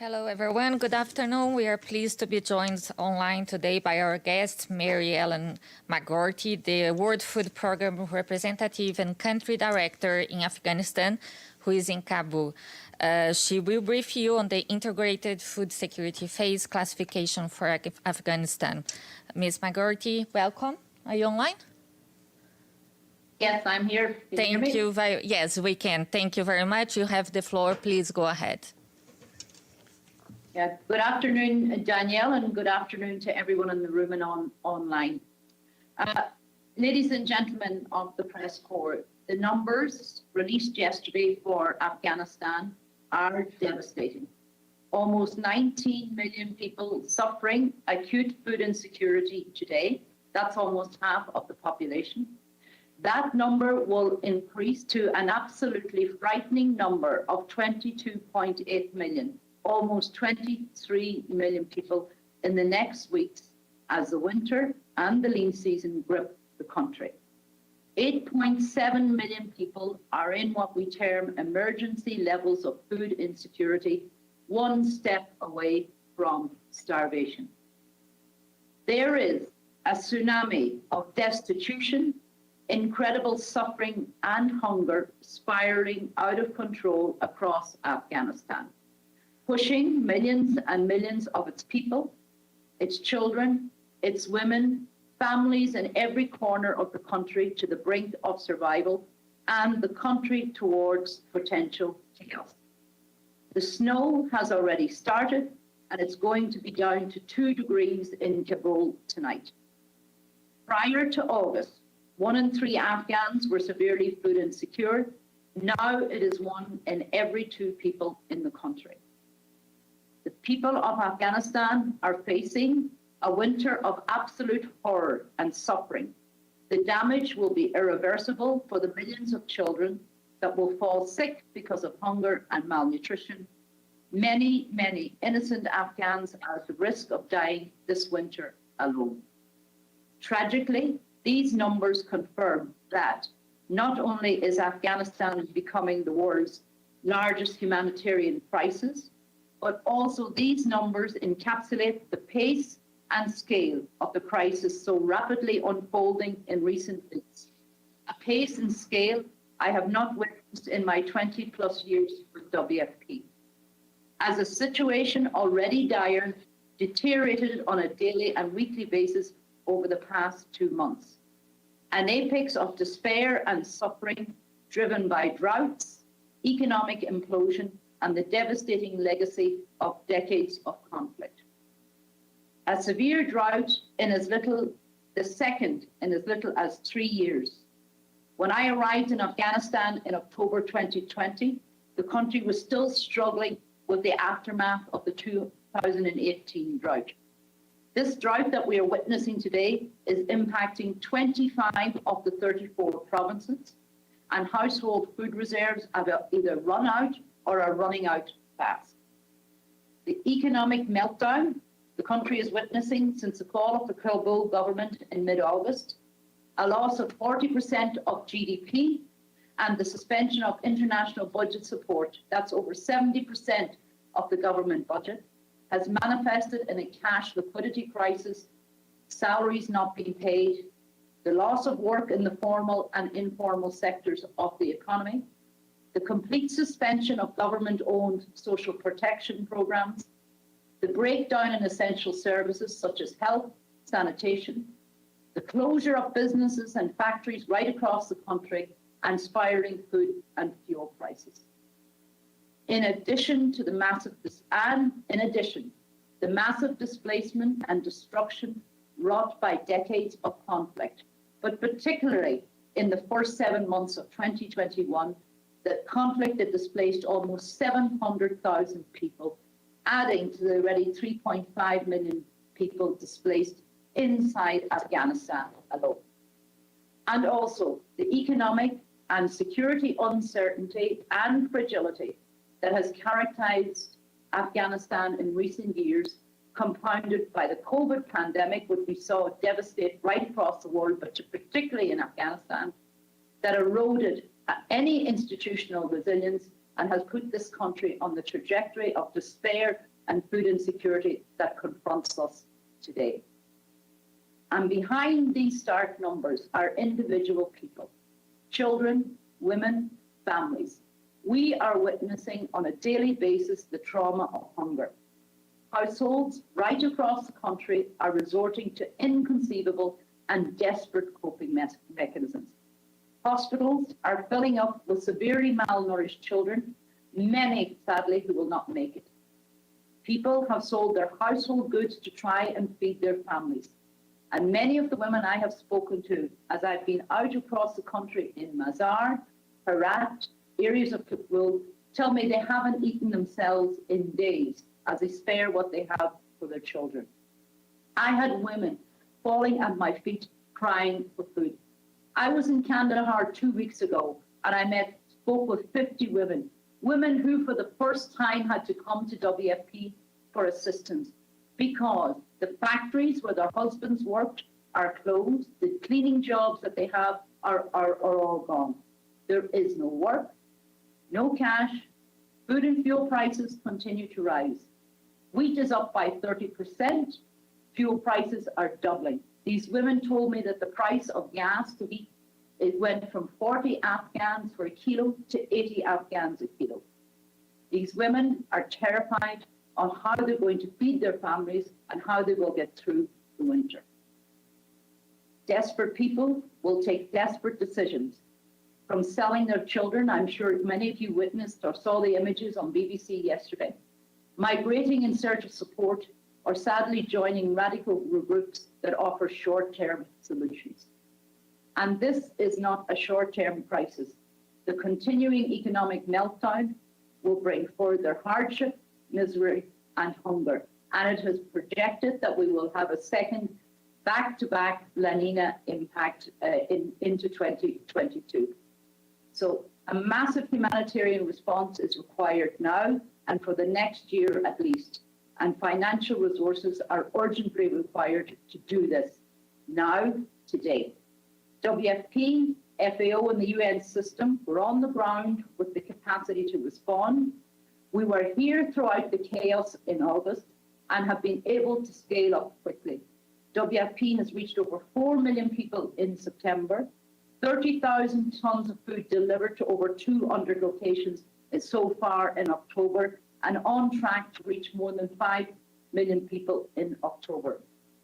Hello, everyone. Good afternoon. We are pleased to be joined online today by our guest, Mary Ellen McGroarty, the World Food Programme representative and country director in Afghanistan, who is in Kabul. She will brief you on the integrated food security phase classification for Afghanistan. Ms. McGroarty, welcome. Are you online? Yes, I'm here. Thank you. Yes, we can. Thank you very much. You have the floor. Please go ahead. Yeah. Good afternoon, Danielle, and good afternoon to everyone in the room and online. Ladies and gentlemen of the press corps, the numbers released yesterday for Afghanistan are devastating. Almost 19 million people suffering acute food insecurity today. That's almost half of the population. That number will increase to an absolutely frightening number of 22.8 million. Almost 23 million people in the next weeks as the winter and the lean season grip the country. 8.7 million people are in what we term emergency levels of food insecurity, one step away from starvation. There is a tsunami of destitution, incredible suffering and hunger spiraling out of control across Afghanistan, pushing millions and millions of its people, its children, its women, families in every corner of the country to the brink of survival and the country towards potential chaos. The snow has already started and it's going to be down to 2 degrees in Kabul tonight. Prior to August, 1 in 3 Afghans were severely food insecure. Now it is 1 in every 2 people in the country. The people of Afghanistan are facing a winter of absolute horror and suffering. The damage will be irreversible for the millions of children that will fall sick because of hunger and malnutrition. Many, many innocent Afghans are at the risk of dying this winter alone. Tragically, these numbers confirm that not only is Afghanistan becoming the world's largest humanitarian crisis, but also these numbers encapsulate the pace and scale of the crisis so rapidly unfolding in recent weeks. A pace and scale I have not witnessed in my 20+ years with WFP. As a situation already dire deteriorated on a daily and weekly basis over the past 2 months. An apex of despair and suffering driven by droughts, economic implosion, and the devastating legacy of decades of conflict. A severe drought the second in as little as 3 years. When I arrived in Afghanistan in October 2020, the country was still struggling with the aftermath of the 2018 drought. This drought that we are witnessing today is impacting 25 of the 34 provinces, and household food reserves have either run out or are running out fast. The economic meltdown the country is witnessing since the fall of the Kabul government in mid-August, a loss of 40% of GDP, and the suspension of international budget support, that's over 70% of the government budget, has manifested in a cash liquidity crisis, salaries not being paid, the loss of work in the formal and informal sectors of the economy, the complete suspension of government-owned social protection programs, the breakdown in essential services such as health, sanitation, the closure of businesses and factories right across the country, and spiraling food and fuel prices. In addition, the massive displacement and destruction wrought by decades of conflict, but particularly in the first 7 months of 2021, the conflict that displaced almost 700,000 people, adding to the already 3.5 million people displaced inside Afghanistan alone. And also the economic and security uncertainty and fragility that has characterized Afghanistan in recent years, compounded by the COVID pandemic, which we saw devastate right across the world, but particularly in Afghanistan, that eroded any institutional resilience and has put this country on the trajectory of despair and food insecurity that confronts us today. And behind these stark numbers are individual people, children, women, families. We are witnessing on a daily basis the trauma of hunger. Households right across the country are resorting to inconceivable and desperate coping mechanisms. Hospitals are filling up with severely malnourished children, many, sadly, who will not make it. People have sold their household goods to try and feed their families. And many of the women I have spoken to, as I've been out across the country in Mazar, Herat, areas of Kabul, tell me they haven't eaten themselves in days as they spare what they have for their children. I had women falling at my feet crying for food. I was in Kandahar 2 weeks ago and I spoke with 50 women, women who for the first time had to come to WFP for assistance because the factories where their husbands worked are closed, the cleaning jobs that they have are all gone. There is no work, no cash, food and fuel prices continue to rise. Wheat is up by 30%, fuel prices are doubling. These women told me that the price of gas to heat, it went from 40 Afghans for a kilo to 80 Afghans a kilo. These women are terrified on how they're going to feed their families and how they will get through the winter. Desperate people will take desperate decisions, from selling their children. I'm sure many of you witnessed or saw the images on BBC yesterday, migrating in search of support, or sadly joining radical groups that offer short-term solutions. And this is not a short-term crisis. The continuing economic meltdown will bring further hardship, misery, and hunger. And it has projected that we will have a second back-to-back La Nina impact into 2022. So a massive humanitarian response is required now and for the next year at least. And financial resources are urgently required to do this now, today. WFP, FAO, and the UN system were on the ground with the capacity to respond. We were here throughout the chaos in August and have been able to scale up quickly. WFP has reached over 4 million people in September, 30,000 tons of food delivered to over 200 locations so far in October, and on track to reach more than 5 million people in October.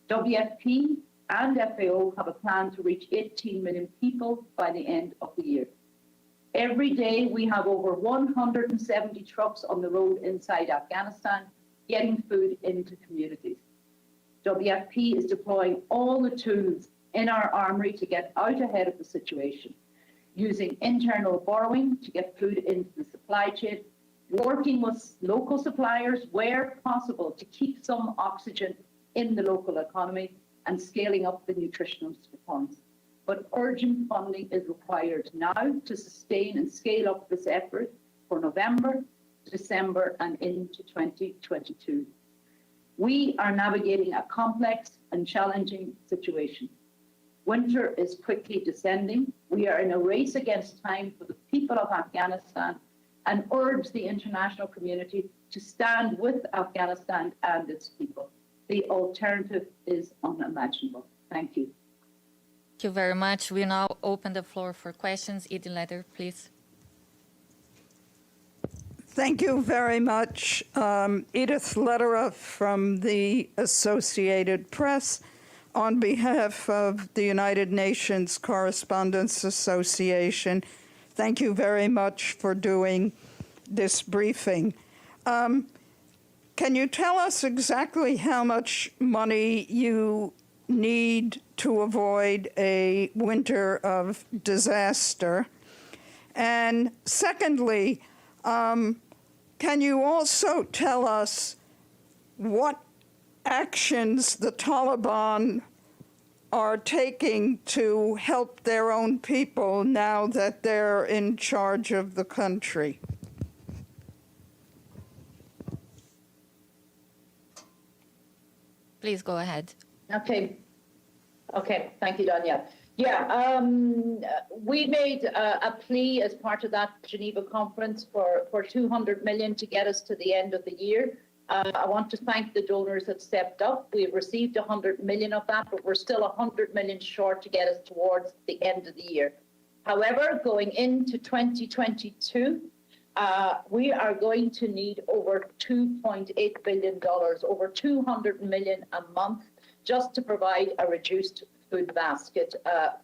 WFP and FAO have a plan to reach 18 million people by the end of the year. Every day we have over 170 trucks on the road inside Afghanistan getting food into communities. WFP is deploying all the tools in our armory to get out ahead of the situation, using internal borrowing to get food into the supply chain, working with local suppliers where possible to keep some oxygen in the local economy, and scaling up the nutritional response. But urgent funding is required now to sustain and scale up this effort for November, December, and into 2022. We are navigating a complex and challenging situation. Winter is quickly descending. We are in a race against time for the people of Afghanistan and urge the international community to stand with Afghanistan and its people. The alternative is unimaginable. Thank you. Thank you very much. We now open the floor for questions. Edith Leder, please. Thank you very much. Edith Lederer from the Associated Press on behalf of the United Nations Correspondents Association. Thank you very much for doing this briefing. Can you tell us exactly how much money you need to avoid a winter of disaster? And secondly, can you also tell us what actions the Taliban are taking to help their own people now that they're in charge of the country? Please go ahead. Okay, thank you, Danielle. Yeah, we made a plea as part of that Geneva conference for 200 million to get us to the end of the year. I want to thank the donors that stepped up. We've received 100 million of that, but we're still 100 million short to get us towards the end of the year. However, going into 2022, we are going to need over $2.8 billion, over 200 million a month, just to provide a reduced food basket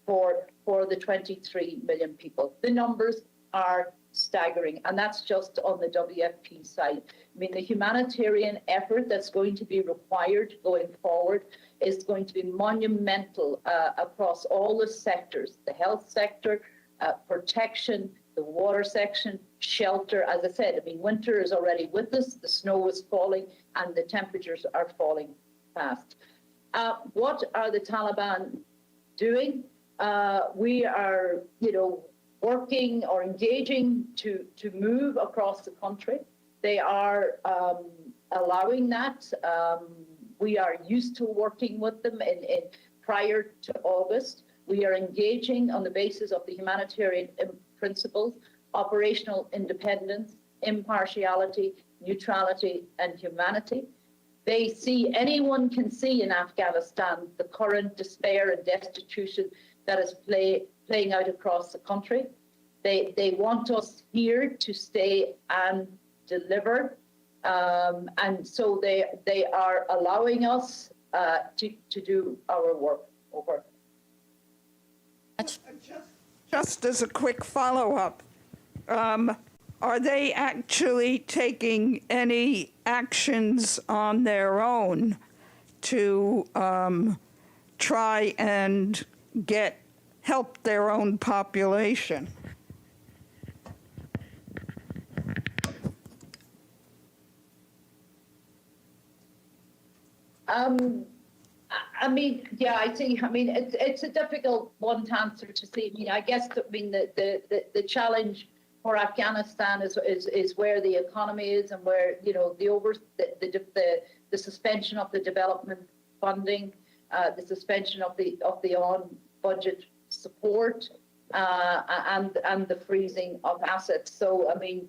for the 23 million people. The numbers are staggering, and that's just on the WFP side. I mean, the humanitarian effort that's going to be required going forward is going to be monumental across all the sectors, the health sector, protection, the water section, shelter. As I said, I mean, winter is already with us, the snow is falling, and the temperatures are falling fast. What are the Taliban doing? We are, working or engaging to move across the country. They are allowing that. We are used to working with them in prior to August. We are engaging on the basis of the humanitarian principles, operational independence, impartiality, neutrality, and humanity. They see, anyone can see in Afghanistan the current despair and destitution that is playing out across the country. They want us here to stay and deliver, and so they are allowing us to do our work. Over. Just as a quick follow-up, are they actually taking any actions on their own to try and help their own population? I mean, yeah, I think. I mean, it's a difficult one to answer to see. I mean, I guess the challenge for Afghanistan is where the economy is and where the suspension of the development funding, the suspension of the on budget support, and the freezing of assets. So I mean,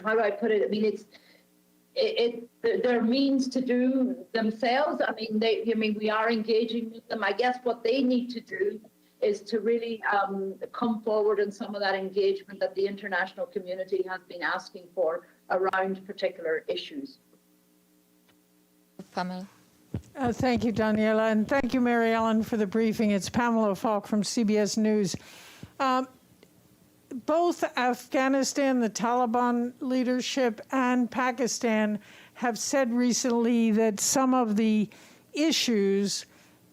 how do I put it? I mean, their means to do themselves. I mean, we are engaging with them. I guess what they need to do is to really come forward in some of that engagement that the international community has been asking for around particular issues. Pamela. Thank you, Daniela, and thank you, Mary Ellen, for the briefing. It's Pamela Falk from CBS News. Both Afghanistan, the Taliban leadership, and Pakistan have said recently that some of the issues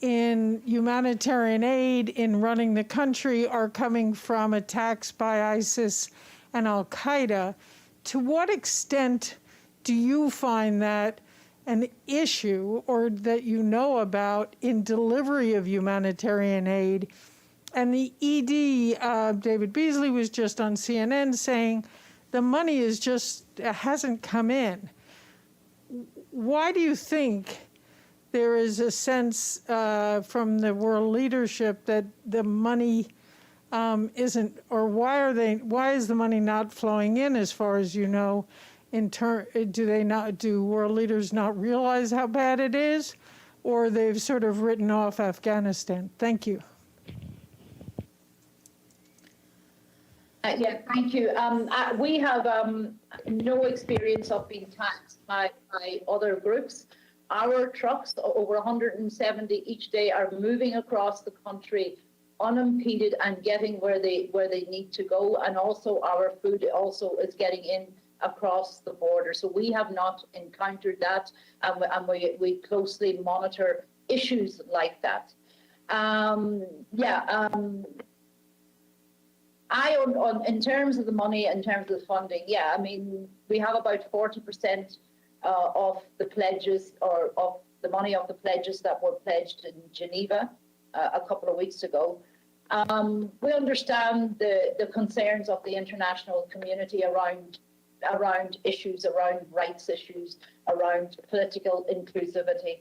in humanitarian aid in running the country are coming from attacks by ISIS and Al-Qaeda. To what extent do you find that an issue, or that you know about, in delivery of humanitarian aid? And the ED, David Beasley, was just on CNN saying the money hasn't come in. Why do you think there is a sense from the world leadership that the money isn't, or why is the money not flowing in, as far as you know? Do world leaders not realize how bad it is, or they've sort of written off Afghanistan? Thank you. Yeah, thank you. We have no experience of being taxed by other groups. Our trucks, over 170 each day, are moving across the country unimpeded and getting where they need to go, and also our food also is getting in across the border. So we have not encountered that, and we closely monitor issues like that. In terms of the money, in terms of the funding, yeah, I mean, we have about 40% of the pledges, or of the money of the pledges that were pledged in Geneva a couple of weeks ago. We understand the concerns of the international community around issues, around rights issues, around political inclusivity.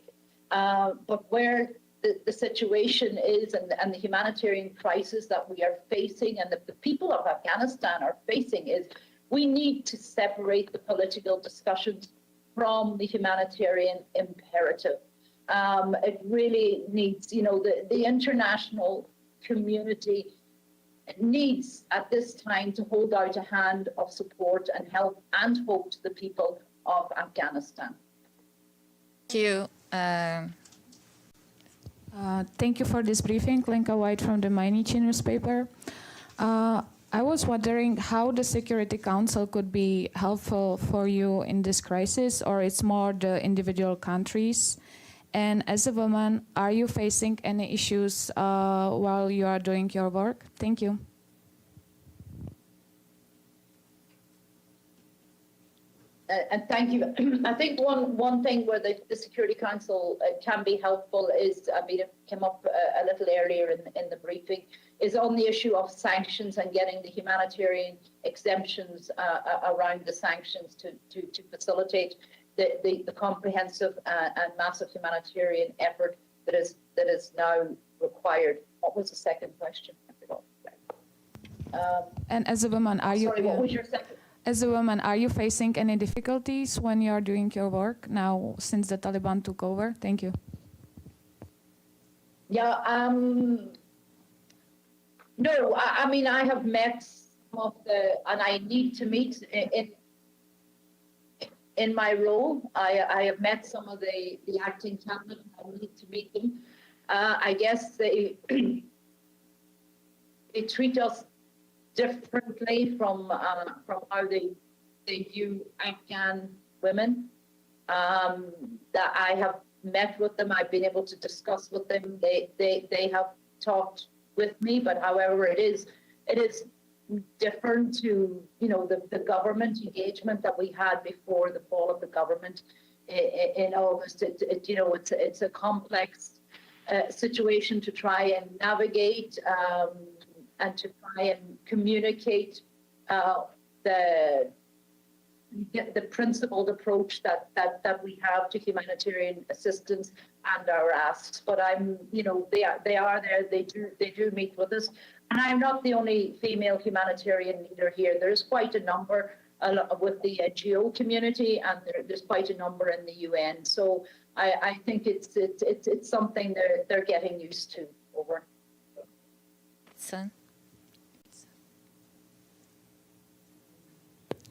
But where the situation is, and the humanitarian crisis that we are facing, and the people of Afghanistan are facing, is we need to separate the political discussions from the humanitarian imperative. It really needs, the international community needs at this time to hold out a hand of support and help and hope to the people of Afghanistan. Thank you. Thank you for this briefing. Lenka White from the Mainichi newspaper. I was wondering how the Security Council could be helpful for you in this crisis, or it's more the individual countries. And as a woman, are you facing any issues while you are doing your work? Thank you. And thank you. I think one thing where the Security Council can be helpful is, it came up a little earlier in the briefing, is on the issue of sanctions and getting the humanitarian exemptions around the sanctions to facilitate the comprehensive and massive humanitarian effort that is now required. What was the second question? I forgot. And as a woman, are you? Sorry, what was your second? As a woman, are you facing any difficulties when you are doing your work now since the Taliban took over? Thank you. Yeah, no, I have met some of and I need to meet in my role. I have met some of the acting cabinet. I need to meet them. I guess they treat us differently from how they view Afghan women. That I have met with them, I've been able to discuss with them. They have talked with me, but however, it is different to the government engagement that we had before the fall of the government in August. It's a complex situation to try and navigate. And to try and communicate the principled approach that we have to humanitarian assistance and our asks. But they are there. They do meet with us, and I'm not the only female humanitarian leader here. There's quite a number with the NGO community, and there's quite a number in the UN. So I think it's something they're getting used to. Over. Son.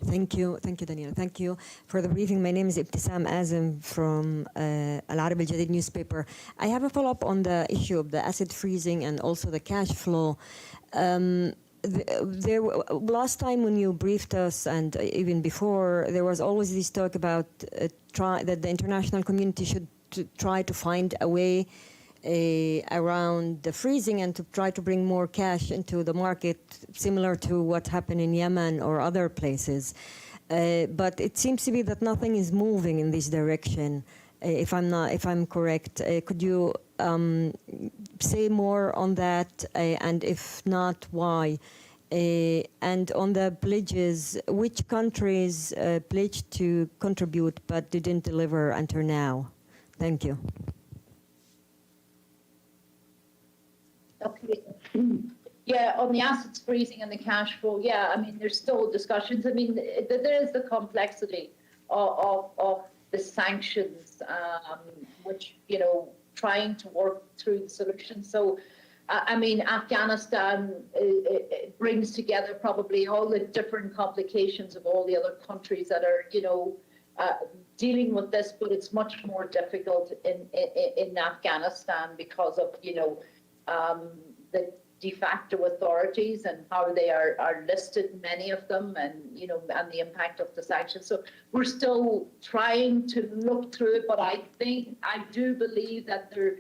Thank you, Daniela. Thank you for the briefing. My name is Ibtisam Azim from Al Arab Al Jadid newspaper. I have a follow-up on the issue of the asset freezing and also the cash flow. Last time when you briefed us, and even before, there was always this talk about that the international community should try to find a way around the freezing and to try to bring more cash into the market, similar to what happened in Yemen or other places. But it seems to be that nothing is moving in this direction. If I'm correct, could you say more on that? And if not, why? And on the pledges, which countries pledged to contribute but didn't deliver until now? Thank you. Okay. Yeah, on the assets freezing and the cash flow, there's still discussions. There is the complexity of the sanctions, which, trying to work through the solution. So, Afghanistan it brings together probably all the different complications of all the other countries that are, dealing with this, but it's much more difficult in Afghanistan because of, the de facto authorities and how they are listed, many of them, and and the impact of the sanctions. So we're still trying to look through it, but I do believe that there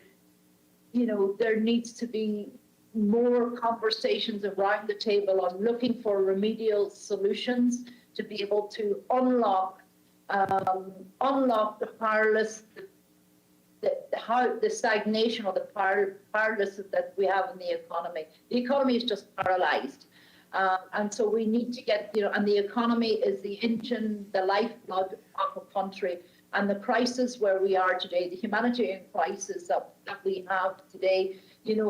needs to be more conversations around the table on looking for remedial solutions to be able to unlock the powerless. The stagnation or the powerlessness that we have in the economy. The economy is just paralyzed. And so we need to get, and the economy is the engine, the lifeblood of a country. And the crisis where we are today, the humanitarian crisis that we have today,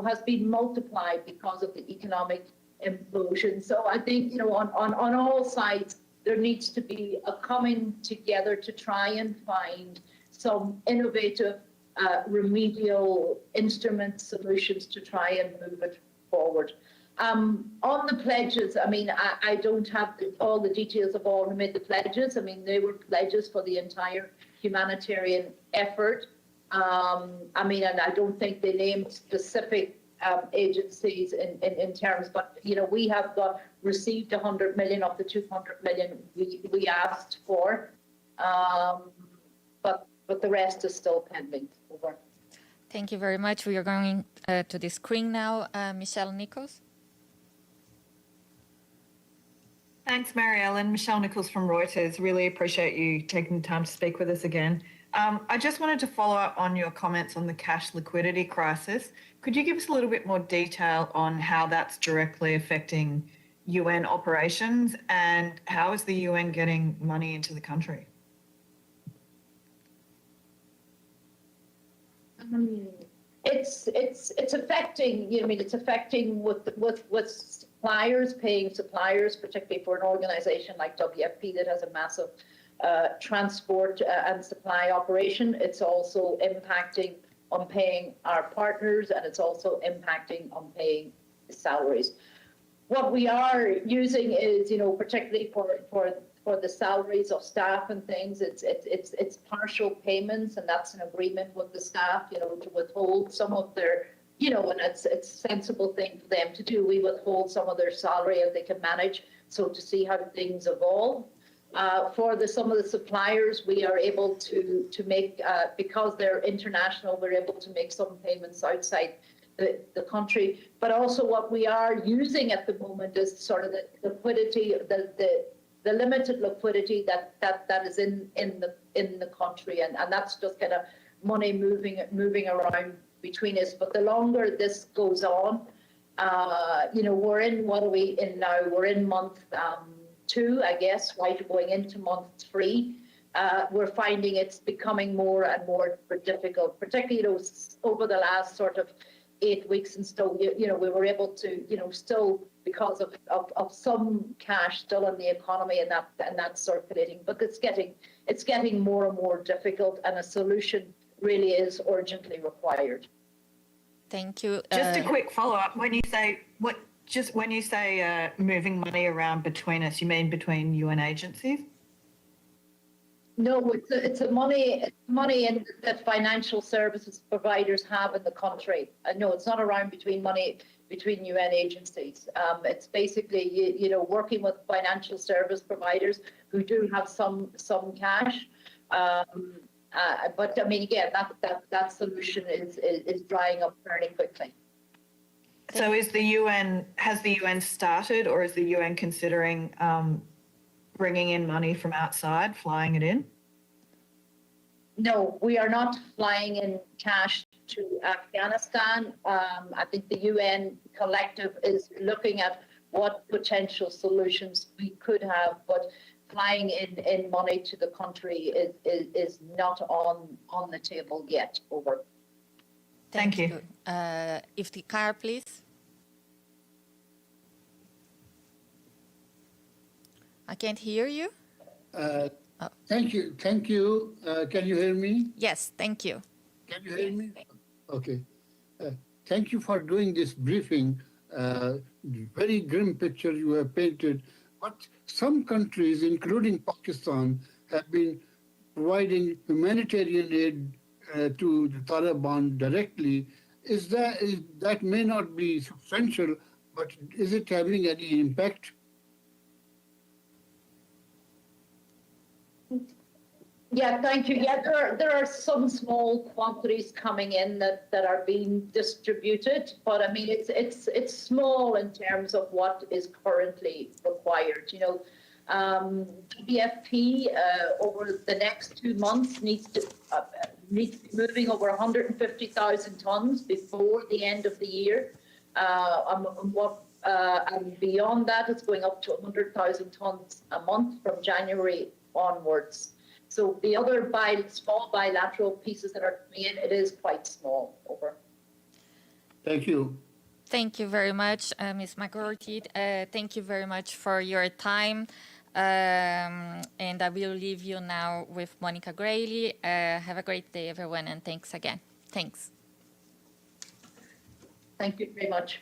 has been multiplied because of the economic implosion. So I think, on all sides, there needs to be a coming together to try and find some innovative remedial instrument solutions to try and move it forward. On the pledges, I mean, I don't have all the details of all who made the pledges. I mean, they were pledges for the entire humanitarian effort. I mean, and I don't think they named specific agencies in terms, but, you know, we have received 100 million of the 200 million we asked for, but the rest is still pending. Over. Thank you very much. We are going to the screen now. Michelle Nichols. Thanks, Mary Ellen. Michelle Nichols from Reuters. Really appreciate you taking the time to speak with us again. I just wanted to follow up on your comments on the cash liquidity crisis. Could you give us a little bit more detail on how that's directly affecting UN operations, and how is the UN getting money into the country? It's affecting, you know, I mean, it's affecting with suppliers, paying suppliers, particularly for an organization like WFP that has a massive transport and supply operation. It's also impacting on paying our partners, and it's also impacting on paying salaries. What we are using is, you know, particularly for the salaries of staff and things, it's partial payments, and that's an agreement with the staff, you know, to withhold some of their, you know, and it's a sensible thing for them to do. We withhold some of their salary if they can manage, so to see how things evolve. For some of the suppliers, we are able to make, because they're international, we're able to make some payments outside the country. But also what we are using at the moment is sort of the liquidity, the limited liquidity that is in the country, and that's just kind of money moving around between us. But the longer this goes on, you know, we're in, what are we in now? We're in month 2, I guess, right, going into month 3. We're finding it's becoming more and more difficult, particularly, you know, over the last sort of 8 weeks, and still, you know, we were able to, you know, still, because of some cash still in the economy, and that's circulating, but it's getting more and more difficult, and a solution really is urgently required. Thank you. Just a quick follow-up. When you say moving money around between us, you mean between UN agencies? No, it's a money in that financial services providers have in the country. No, it's not around between UN agencies. It's basically, you know, working with financial service providers who do have some cash. But I mean, again, that solution is drying up fairly quickly. So has the UN started, or is the UN considering bringing in money from outside, flying it in? No, we are not flying in cash to Afghanistan. I think the UN collective is looking at what potential solutions we could have, but flying in money to the country is not on the table yet. Over. Thank you. Iftikhar, please. I can't hear you. Thank you. Can you hear me? Yes, thank you. Can you hear me? Okay. Thank you for doing this briefing. Very grim picture you have painted. But some countries, including Pakistan, have been providing humanitarian aid to the Taliban directly. That may not be substantial, but is it having any impact? Yeah, thank you. Yeah, there are some small quantities coming in that are being distributed, but I mean it's small in terms of what is currently required. You know, BFP over the next 2 months needs to be moving over 150,000 tons before the end of the year. And beyond that, it's going up to 100,000 tons a month from January onwards. So the other small bilateral pieces that are coming in, it is quite small. Over. Thank you. Thank you very much, Ms. McGroarty. Thank you very much for your time. And I will leave you now with Monica Grayley. Have a great day, everyone, and thanks again. Thanks. Thank you very much.